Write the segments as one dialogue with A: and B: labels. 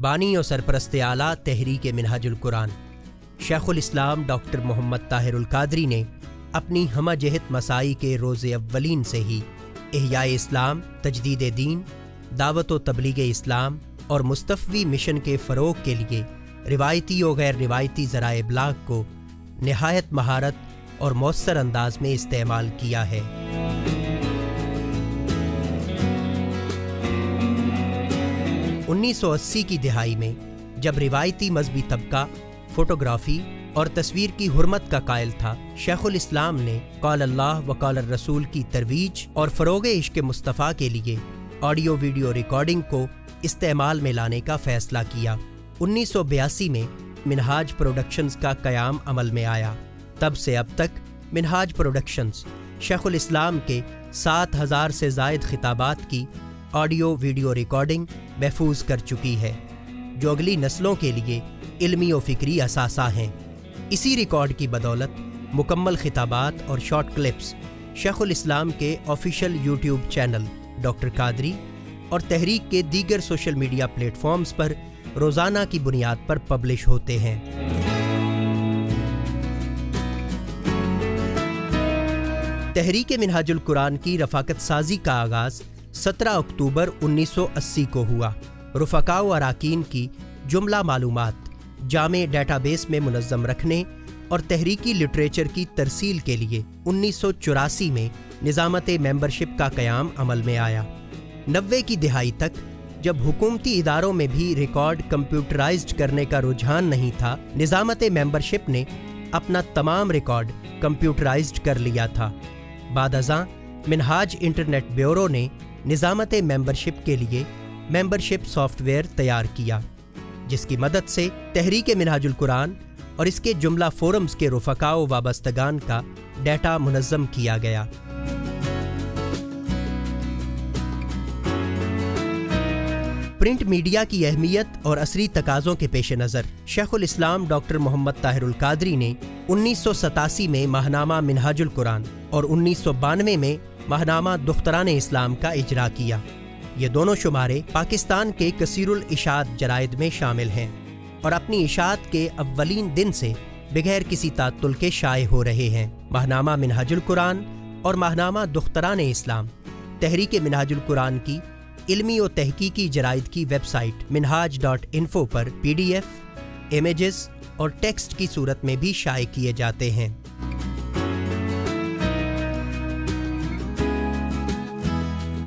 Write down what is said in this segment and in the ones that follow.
A: बानी और सरपरस्त आला तहरीक मिनहाजुल कुरान शेखुल इस्लाम डॉक्टर मोहम्मद ताहिरुल कादरी ने अपनी हमजहत मसाई के रोज़े अव्वलीन से ही इहयाए इस्लाम, तजदीद दीन, दावत व तबलीग इस्लाम और मुस्तफ़वी मिशन के फ़रोग़ के लिए रिवायती और गैर रिवायती ज़राए इब्लाग़ को निहायत महारत और मौसर अंदाज में इस्तेमाल किया है। (1980) की दिहाई में जब रिवायती मजहबी तबका फ़ोटोग्राफ़ी और तस्वीर की हुर्मत का कायल था, शेखुल इस्लाम ने क़ाल अल्लाह व क़ाल रसूल की तरवीज और फ़रोग़ इश्क़ मुस्तफ़ा के लिए ऑडियो वीडियो रिकॉर्डिंग को इस्तेमाल में लाने का फ़ैसला किया। 1982 में मिनहाज प्रोडक्शंस का क़याम अमल में आया। तब से अब तक मिनहाज प्रोडक्शंस शेखुल इस्लाम के 7000 से ज़ायद खिताबात की ऑडियो वीडियो रिकॉर्डिंग महफूज कर चुकी है, जो अगली नस्लों के लिए इल्मी व फ़िक्री असासा हैं। इसी रिकॉर्ड की बदौलत मुकम्मल खिताबात और शॉर्ट क्लिप्स शेखुल इस्लाम के official YouTube channel doctor Qadri और तहरीक के दीगर सोशल मीडिया प्लेटफॉर्म्स पर रोज़ाना की बुनियाद पर पब्लिश होते हैं। तहरीक मिनहाजुल कुरान की रफ़ाकत साज़ी का आगाज़ 17 अक्टूबर 1980 को हुआ। रुफ़का व अराकीन की जुमला मालूमात जामे डेटाबेस में मुनज़्ज़म रखने और तहरीकी लिटरेचर की तरसील के लिए 1984 में निज़ामत मेंबरशिप का क़याम अमल में आया। 90 की दिहाई तक जब हुकूमती इदारों में भी रिकॉर्ड कंप्यूटराइज्ड करने का रुझान नहीं था, निज़ामत मेंबरशिप ने अपना तमाम रिकॉर्ड कंप्यूटराइज्ड कर लिया था। बाद-अज़ां मिनहाज इंटरनेट ब्यूरो ने निज़ामत मेंबरशिप के लिए मेंबरशिप सॉफ्टवेयर तैयार किया, जिसकी मदद से तहरीक मिनहाजुल कुरान और इसके जुमला फोरम्स के रुफ़का व वाबस्तगान का डाटा मुनज़्ज़म किया गया। प्रिंट मीडिया की अहमियत और असरी तकाज़ों के पेश नज़र शेखुल इस्लाम डॉक्टर मोहम्मद ताहिरुल कादरी ने 1987 में माहनामा मिनहाजुल कुरान और 1992 में माहनामा दुख्तरान इस्लाम का इजरा किया। ये दोनों शुमारे पाकिस्तान के कसीरुल इशात जराइद में शामिल हैं और अपनी इशात के अव्वलीन दिन से बगैर किसी तात्तुल के शाये हो रहे हैं। माहनामा मिनहाजुल कुरान और माहनामा दुख्तरान इस्लाम तहरीक मिनहाजुल कुरान की इल्मी और तहकीकी जराइद की वेबसाइट minhaj.info पर PDF, इमेजेस और टेक्स्ट की सूरत में भी शाये किए जाते हैं।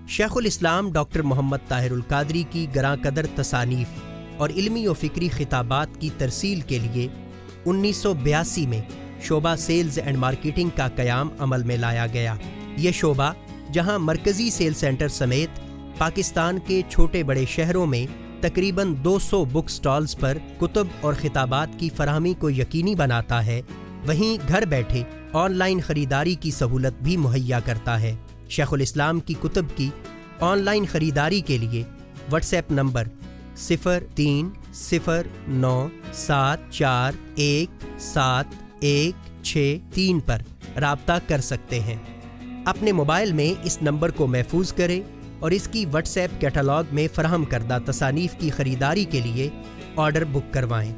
A: शेखुल इस्लाम डॉक्टर मोहम्मद ताहिरुल कादरी की गरां कदर तसानीफ और इल्मी व फ़िक्री खिताबात की तरसील के लिए 1982 में शोबा सेल्स एंड मार्केटिंग का क़याम अमल में लाया गया। ये शोबा जहां मरकज़ी सेल सेंटर समेत पाकिस्तान के छोटे बड़े शहरों में तकरीबन 200 बुक स्टॉल्स पर कुतुब और खिताबात की फराहमी को यकीनी बनाता है, वहीं घर बैठे ऑनलाइन ख़रीदारी की सहूलत भी मुहैया करता है। शेखुल इस्लाम की कुतुब की ऑनलाइन ख़रीदारी के लिए व्हाट्सएप नंबर 0309741163 पर राब्ता कर सकते हैं। अपने मोबाइल में इस नंबर को महफूज करें और इसकी व्हाट्सएप कैटलॉग में फ़राहम करदा तसानीफ़ की ख़रीदारी के लिए ऑर्डर बुक करवाएं।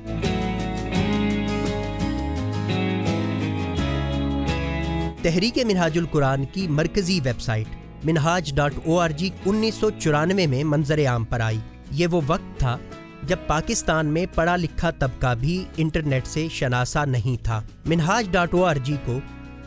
A: तहरीक मिनहाजुल कुरान की मरकज़ी वेबसाइट minhaj.org 1994 में मंजर आम पर आई। ये वो वक्त था जब पाकिस्तान में पढ़ा लिखा तबका भी इंटरनेट से शनासा नहीं था। minhaj.org को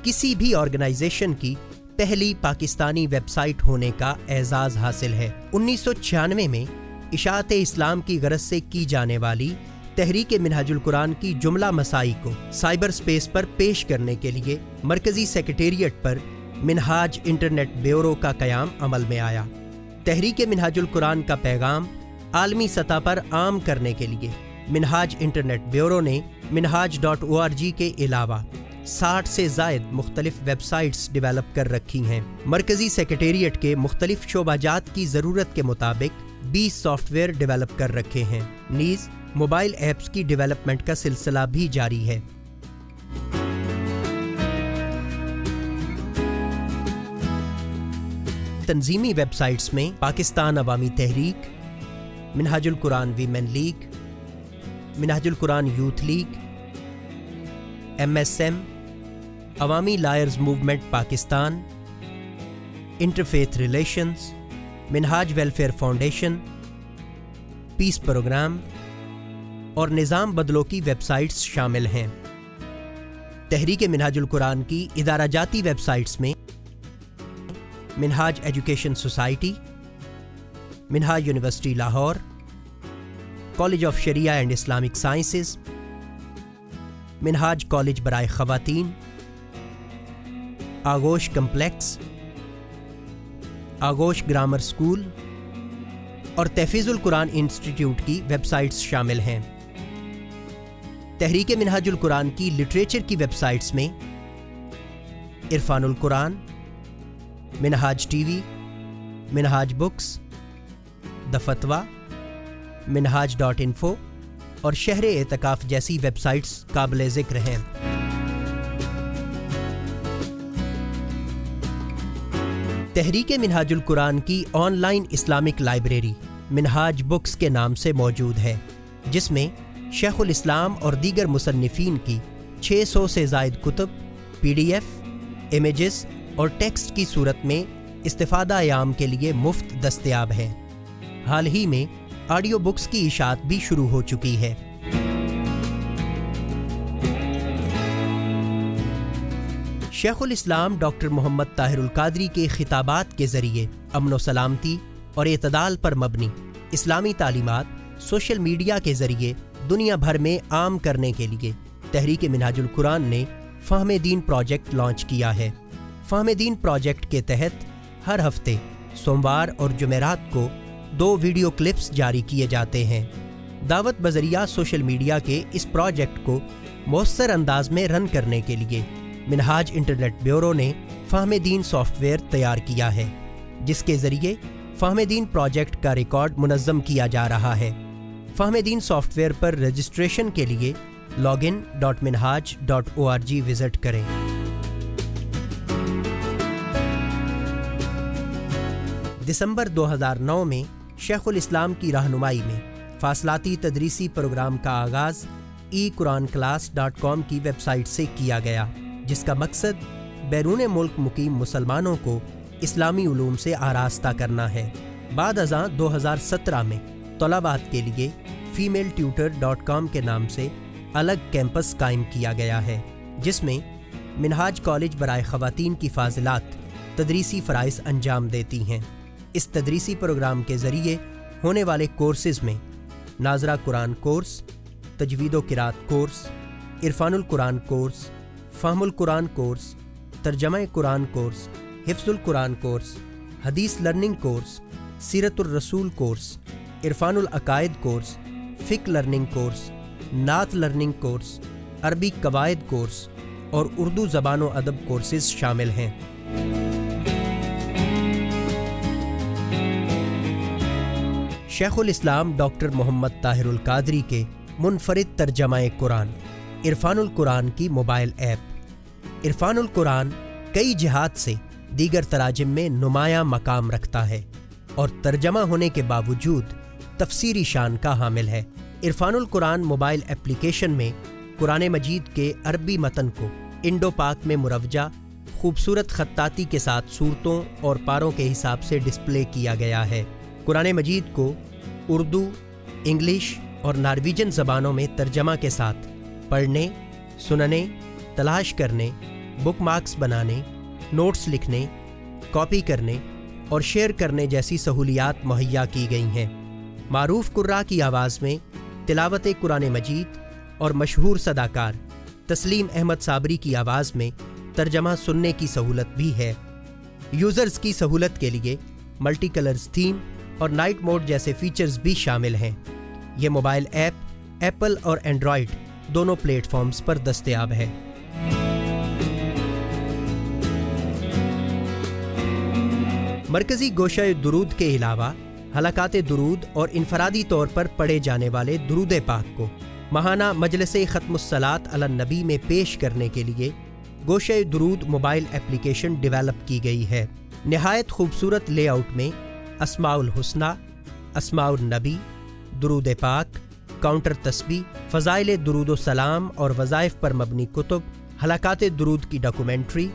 A: किसी भी ऑर्गेनाइजेशन की पहली पाकिस्तानी वेबसाइट होने का एजाज़ हासिल है। 1996 में इशाअत इस्लाम की गरज से की जाने वाली तहरीक मिनहाजुल कुरान की जुमला मसाई को साइबर स्पेस पर पेश करने के लिए मरकज़ी सेक्रेटेरिएट पर मिनहाज इंटरनेट ब्यूरो का क़याम अमल में आया। तहरीक मिनहाजुल कुरान का पैगाम आलमी सतह पर आम करने के लिए मिनहाज इंटरनेट ब्यूरो ने minhaj.org के अलावा 60 से ज़ायद मुख्तलिफ वेबसाइट्स डेवलप कर रखी हैं। मरकज़ी सेक्रेटेरिएट के मुख्तलिफ शोबाजात की ज़रूरत के मुताबिक 20 सॉफ्टवेयर डेवलप कर रखे हैं। नीज़ मोबाइल ऐप्स की डेवलपमेंट का सिलसिला भी जारी है। तंजीमी वेबसाइट्स में पाकिस्तान अवामी तहरीक, منہاج القرآن women league, Minhaj ul Quran youth league, MSM، Awami lawyers movement Pakistan, interfaith relations, Minhaj welfare foundation, peace programme اور نظام بدلوں کی ویب سائٹس شامل ہیں۔ تحریک منہاج القرآن کی ادارہ جاتی ویب سائٹس میں Minhaj education society, Minhaj university Lahore, college of Shariah and Islamic sciences, Minhaj college برائے خواتین، آغوش کمپلیکس، آغوش گرامر اسکول اور تحفیظ القرآن انسٹیٹیوٹ کی ویب سائٹس شامل ہیں۔ تحریک منہاج القرآن کی لٹریچر کی ویب سائٹس میں عرفان القرآن، منہاج ٹی وی، منہاج بکس، دا فتویٰ، منہاج.info اور شہر اعتکاف جیسی ویب سائٹس قابل ذکر ہیں۔ تحریک منہاج القرآن کی on line Islamic library Minhaj books کے نام سے موجود ہے، جس میں شیخ الاسلام اور دیگر مصنفین کی 600 سے زائد کتب PDF، امیجز اور ٹیکسٹ کی صورت میں استفادہ عام کے لیے مفت دستیاب ہیں۔ حال ہی میں آڈیو بکس کی اشاعت بھی شروع ہو چکی ہے۔ شیخ الاسلام ڈاکٹر محمد طاہر القادری کے خطابات کے ذریعے امن و سلامتی اور اعتدال پر مبنی اسلامی تعلیمات سوشل میڈیا کے ذریعے دنیا بھر میں عام کرنے کے لیے تحریک منہاج القرآن نے فہم دین پروجیکٹ لانچ کیا ہے۔ فہم دین پروجیکٹ کے تحت ہر ہفتے سوموار اور جمعرات کو 2 ویڈیو کلپس جاری کیے جاتے ہیں۔ دعوت بذریعہ سوشل میڈیا کے اس پروجیکٹ کو مؤثر انداز میں رن کرنے کے لیے منہاج انٹرنیٹ بیورو نے فہم دین سافٹ ویئر تیار کیا ہے، جس کے ذریعے فہم دین پروجیکٹ کا ریکارڈ منظم کیا جا رہا ہے۔ فہم دین سافٹ ویئر پر رجسٹریشن کے لیے login.minhaj.org وزٹ کریں۔ دسمبر 2009 میں شیخ الاسلام کی رہنمائی میں فاصلاتی تدریسی پروگرام کا آغاز eQuranClass.com کی ویب سائٹ سے کیا گیا، جس کا مقصد بیرون ملک مقیم مسلمانوں کو اسلامی علوم سے آراستہ کرنا ہے۔ بعد ازاں 2017 میں طلباء کے لیے FemaleTutor.com کے نام سے الگ کیمپس قائم کیا گیا ہے، جس میں منہاج کالج برائے خواتین کی فاضلات تدریسی فرائض انجام دیتی ہیں۔ اس تدریسی پروگرام کے ذریعے ہونے والے کورسز میں ناظرہ قرآن کورس، تجوید و قرات کورس، عرفان القرآن کورس، فہم القرآن کورس، ترجمہ قرآن کورس، حفظ القرآن کورس، حدیث لرننگ کورس، سیرت الرسول کورس، عرفان العقائد کورس، فقہ لرننگ کورس، نعت لرننگ کورس، عربی قواعد کورس اور اردو زبان و ادب کورسز شامل ہیں۔ شیخ الاسلام ڈاکٹر محمد طاہر القادری کے منفرد ترجمہ قرآن عرفان القرآن کی موبائل ایپ۔ عرفان القرآن کئی جہات سے دیگر تراجم میں نمایاں مقام رکھتا ہے اور ترجمہ ہونے کے باوجود تفسیری شان کا حامل ہے۔ عرفان القرآن موبائل ایپلیکیشن میں قرآن مجید کے عربی متن کو انڈو پاک میں مروجہ خوبصورت خطاطی کے ساتھ صورتوں اور پاروں کے حساب سے ڈسپلے کیا گیا ہے۔ قرآن مجید کو اردو، انگلش اور نارویجن زبانوں میں ترجمہ کے ساتھ پڑھنے، سننے، تلاش کرنے، بک مارکس بنانے، نوٹس لکھنے، کاپی کرنے اور شیئر کرنے جیسی سہولیات مہیا کی گئی ہیں۔ معروف قراء کی آواز میں تلاوت قرآن مجید اور مشہور صداکار تسلیم احمد صابری کی آواز میں ترجمہ سننے کی سہولت بھی ہے۔ یوزرز کی سہولت کے لیے ملٹی کلرز تھیم اور نائٹ موڈ جیسے فیچرز بھی شامل ہیں۔ یہ موبائل ایپ ایپل اور اینڈرائیڈ دونوں پلیٹ فارمز پر دستیاب ہے۔ مرکزی گوشہ درود کے علاوہ حلقات درود اور انفرادی طور پر پڑھے جانے والے درود پاک کو ماہانہ مجلس ختم الصلاۃ علی النبی میں پیش کرنے کے لیے گوشہ درود موبائل ایپلیکیشن ڈیولپ کی گئی ہے۔ نہایت خوبصورت لے آؤٹ میں اسماء الحسنی، اسماء النبی، درود پاک، काउंटर तस्बीह, फ़ज़ाइल दुरूद व सलाम और वज़ाइफ पर मबनी कुतुब, हलाकात दुरूद की डॉक्यूमेंट्री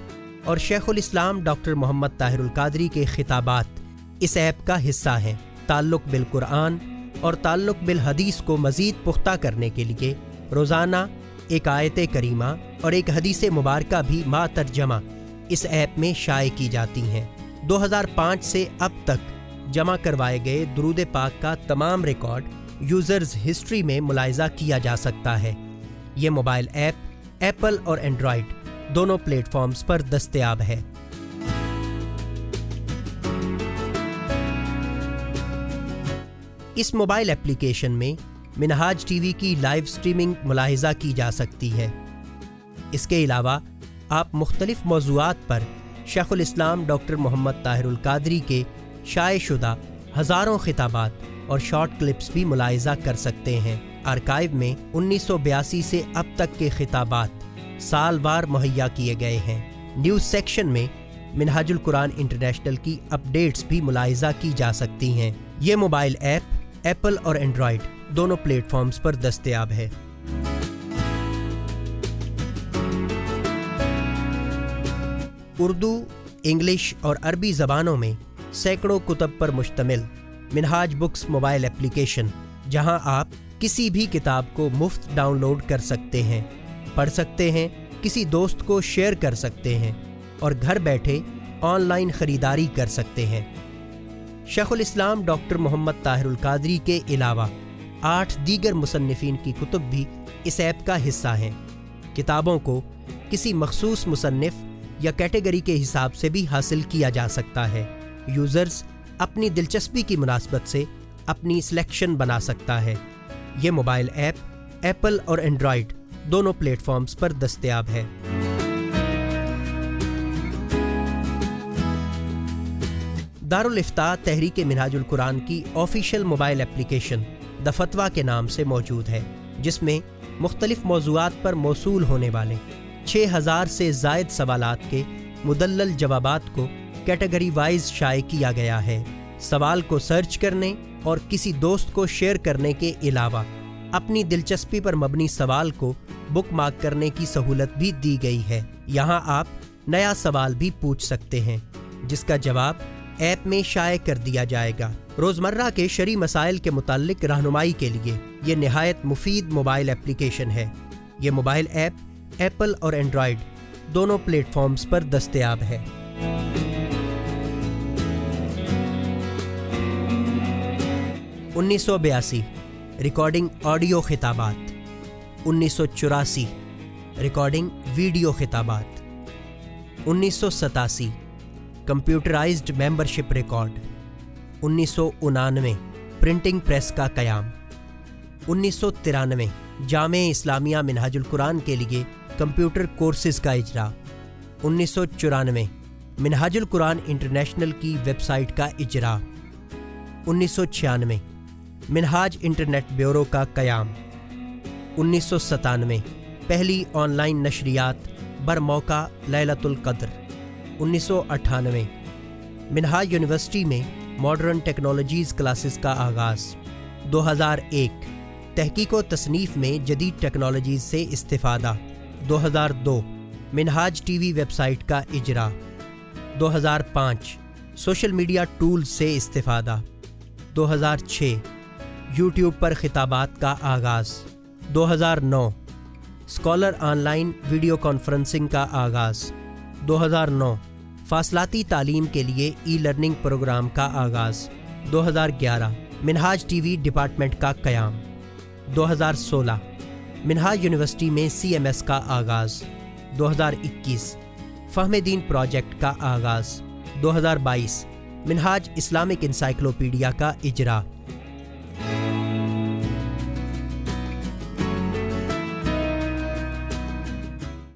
A: और शेखुल इस्लाम डॉक्टर मोहम्मद ताहिरुल कादरी के खिताबात इस ऐप का हिस्सा हैं। ताल्लुक़ बिल कुरान और ताल्लुक़ बिल हदीस को मज़ीद पुख्ता करने के लिए रोज़ाना एक आयत करीमा और एक हदीस मुबारका भी मातर्जमा इस ऐप में शाये की जाती हैं। 2005 से अब तक जमा करवाए गए दुरूद पाक का तमाम रिकॉर्ड यूज़र्स हिस्ट्री में मुलाहिज़ा किया जा सकता है। ये मोबाइल ऐप एप्पल और एंड्रॉयड दोनों प्लेटफॉर्म्स पर दस्तयाब है। इस मोबाइल एप्लीकेशन में मिनहाज टीवी की लाइव स्ट्रीमिंग मुलाहिज़ा की जा सकती है। इसके अलावा आप मुख्तलिफ मौज़ूआत पर शेखुल इस्लाम डॉक्टर मोहम्मद ताहिरुल कादरी के शाये शुदा हज़ारों खिताबात और शॉर्ट क्लिप्स भी मुलाहिज़ा कर सकते हैं। आर्काइव में 1982 से अब तक के खिताबात सालवार मुहैया किए गए हैं। न्यूज़ सेक्शन में मिनहाजुल कुरान इंटरनेशनल की अपडेट्स भी मुलाहिज़ा की जा सकती हैं। ये मोबाइल ऐप एप्पल और एंड्रॉयड दोनों प्लेटफॉर्म्स पर दस्तयाब है। उर्दू, इंग्लिश और अरबी ज़बानों में सैकड़ों कुतब पर मुश्तमिल मिनहाज बुक्स मोबाइल एप्लीकेशन, जहां आप किसी भी किताब को मुफ्त डाउनलोड कर सकते हैं, पढ़ सकते हैं, किसी दोस्त को शेयर कर सकते हैं और घर बैठे ऑनलाइन ख़रीदारी कर सकते हैं। शेखुल इस्लाम डॉक्टर मोहम्मद ताहिरुल कादरी के अलावा 8 दीगर मुसन्निफ़ीन की कुतुब भी इस ऐप का हिस्सा हैं। किताबों को किसी मखसूस मुसन्निफ़ या कैटेगरी के हिसाब से भी हासिल किया जा सकता है। यूज़र्स अपनी दिलचस्पी की मुनासबत से अपनी सिलेक्शन बना सकता है। ये मोबाइल ऐप एप्पल और एंड्रॉयड दोनों प्लेटफॉर्म्स पर दस्तयाब है। दारुल इफ्ता तहरीक मिनहाजुल कुरान की ऑफिशियल मोबाइल एप्लीकेशन द फतवा के नाम से मौजूद है, जिसमें मुख्तलिफ मौज़ूआत पर मौसूल होने वाले 6000 से ज़ायद सवालात के मुदल्लल जवाबात को कैटेगरी वाइज शाये किया गया है। सवाल को सर्च करने और किसी दोस्त को शेयर करने के अलावा अपनी दिलचस्पी पर मबनी सवाल को बुक मार्क करने की सहूलत भी दी गई है। यहाँ आप नया सवाल भी पूछ सकते हैं, जिसका जवाब ऐप में शाये कर दिया जाएगा। रोज़मर्रा के शरई मसाइल के मुताल्लिक रहनुमाई के लिए ये निहायत मुफीद मोबाइल एप्लीकेशन है। ये मोबाइल ऐप एप्पल और एंड्रॉयड दोनों प्लेटफॉर्म्स पर दस्तयाब है। 1982 रिकॉर्डिंग ऑडियो खिताबात, 1984 रिकॉर्डिंग वीडियो खिताबात, 1987 computerised membership record, 1989 printing press का क़याम, 1993 जामे इस्लामिया मिनहाजुल कुरान के लिए कंप्यूटर कोर्सेज़ का इजरा, 1994 मिनहाजुल कुरान इंटरनेशनल की वेबसाइट का इजरा, 1996 मिनहाज इंटरनेट ब्यूरो का क़याम, 1997 पहली ऑनलाइन नशरियात बरमौका लैलतुल क़द्र, 1998 मिनहाज यूनिवर्सिटी में मॉडर्न टेक्नोलॉजीज़ क्लासेस का आगाज़, 2001 तहकीक व तसनीफ़ में जदीद टेक्नोलॉजीज़ से इस्तिफ़ादा, 2002 मिनहाज टीवी वेबसाइट का इजरा, 2005 सोशल मीडिया टूल्स से इस्तिफ़ादा, 2006 यूट्यूब पर खिताबात का आगाज़, 2009 स्कॉलर ऑनलाइन वीडियो कॉन्फ्रेंसिंग का आगाज़, 2009 फासलाती तालीम के लिए ई लर्निंग प्रोग्राम का आगाज़, 2011 मिनहाज टीवी डिपार्टमेंट का क़याम, 2016 मिनहाज यूनिवर्सिटी में CMS का आगाज़, 2021 फ़हम-ए-दीन प्रोजेक्ट का आगाज़, 2022 मिनहाज इस्लामिक इंसाइक्लोपीडिया का इजरा।